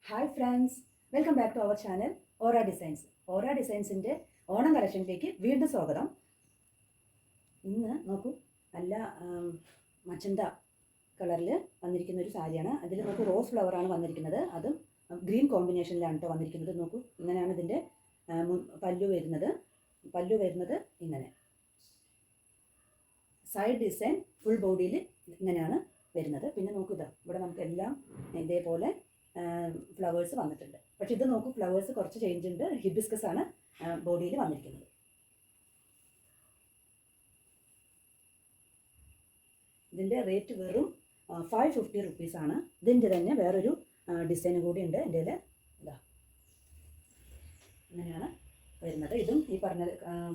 Hi friends, welcome back to our channel Aura designs. Aura ഡിസൈൻസിൻ്റെ ഓണം കളക്ഷനിലേക്ക് വീണ്ടും സ്വാഗതം. ഇന്ന് നോക്കൂ, നല്ല മച്ചന്ത കളറിൽ വന്നിരിക്കുന്ന ഒരു സാരിയാണ്. അതിൽ നോക്കൂ, റോസ് ഫ്ലവറാണ് വന്നിരിക്കുന്നത്. അതും ഗ്രീൻ കോമ്പിനേഷനിലാണ് കേട്ടോ വന്നിരിക്കുന്നത്. നോക്കൂ, ഇങ്ങനെയാണ് ഇതിൻ്റെ പല്ലു വരുന്നത് ഇങ്ങനെ. സൈഡ് ഡിസൈൻ ഫുൾ ബോഡിയിൽ ഇങ്ങനെയാണ് വരുന്നത്. പിന്നെ നോക്കൂ, ഇവിടെ നമുക്ക് എല്ലാം ഇതേപോലെ ഫ്ലവേഴ്സ് വന്നിട്ടുണ്ട്. പക്ഷെ ഇത് നോക്കൂ, ഫ്ലവേഴ്സ് കുറച്ച് ചേഞ്ച് ഉണ്ട്. ഹിബിസ്കസ് ആണ് ബോഡിയിൽ വന്നിരിക്കുന്നത്. ഇതിൻ്റെ റേറ്റ് വെറും 550 റുപ്പീസാണ്. ഇതിൻ്റെ തന്നെ വേറൊരു ഡിസൈനും കൂടി ഉണ്ട് എൻ്റെ കയ്യിൽ. ഇതാ ഇങ്ങനെയാണ് വരുന്നത്. ഇതും ഈ പറഞ്ഞ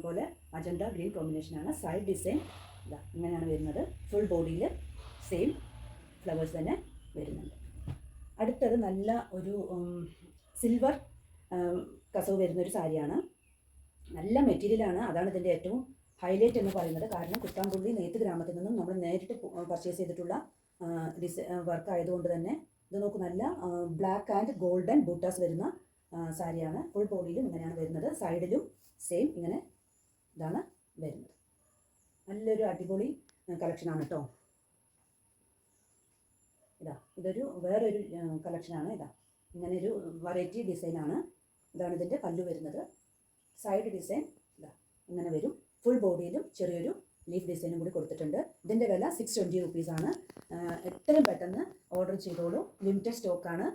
പോലെ അജണ്ട ഗ്രീൻ കോമ്പിനേഷനാണ്. സൈഡ് ഡിസൈൻ ഇതാ ഇങ്ങനെയാണ് വരുന്നത്. ഫുൾ ബോഡിയിൽ സെയിം ഫ്ലവേഴ്സ് തന്നെ വരുന്നുണ്ട്. അടുത്തത് നല്ല ഒരു സിൽവർ കസവ് വരുന്നൊരു സാരിയാണ്. നല്ല മെറ്റീരിയലാണ്. അതാണ് ഇതിൻ്റെ ഏറ്റവും ഹൈലൈറ്റ് എന്ന് പറയുന്നത്. കാരണം കുത്താമ്പുള്ളി നെയ്ത്ത് ഗ്രാമത്തിൽ നിന്നും നമ്മൾ നേരിട്ട് പർച്ചേസ് ചെയ്തിട്ടുള്ള വർക്ക് ആയതുകൊണ്ട് തന്നെ ഇത് നോക്ക്, നല്ല ബ്ലാക്ക് ആൻഡ് ഗോൾഡൻ ബൂട്ടാസ് വരുന്ന സാരിയാണ്. ഫുൾ ബോഡിയിലും ഇങ്ങനെയാണ് വരുന്നത്. സൈഡിലും സെയിം ഇങ്ങനെ ഇതാണ് വരുന്നത്. നല്ലൊരു അടിപൊളി കളക്ഷനാണ് കേട്ടോ. ഇതൊരു വേറൊരു കളക്ഷനാണ്. ഇങ്ങനെയൊരു വെറൈറ്റി ഡിസൈനാണ്. ഇതാണ് ഇതിൻ്റെ പല്ലു വരുന്നത്. സൈഡ് ഡിസൈൻ ഇങ്ങനെ വരും. ഫുൾ ബോഡിയിലും ചെറിയൊരു ലീഫ് ഡിസൈനും കൂടി കൊടുത്തിട്ടുണ്ട്. ഇതിൻ്റെ വില 620 റുപ്പീസാണ്. എത്രയും പെട്ടെന്ന് ഓർഡർ ചെയ്തോളൂ. ലിമിറ്റഡ് സ്റ്റോക്കാണ്.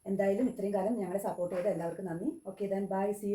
എന്തായാലും ഇത്രയും കാലം ഞങ്ങളെ സപ്പോർട്ട് ചെയ്ത എല്ലാവർക്കും നന്ദി. Okay, then bye, see U.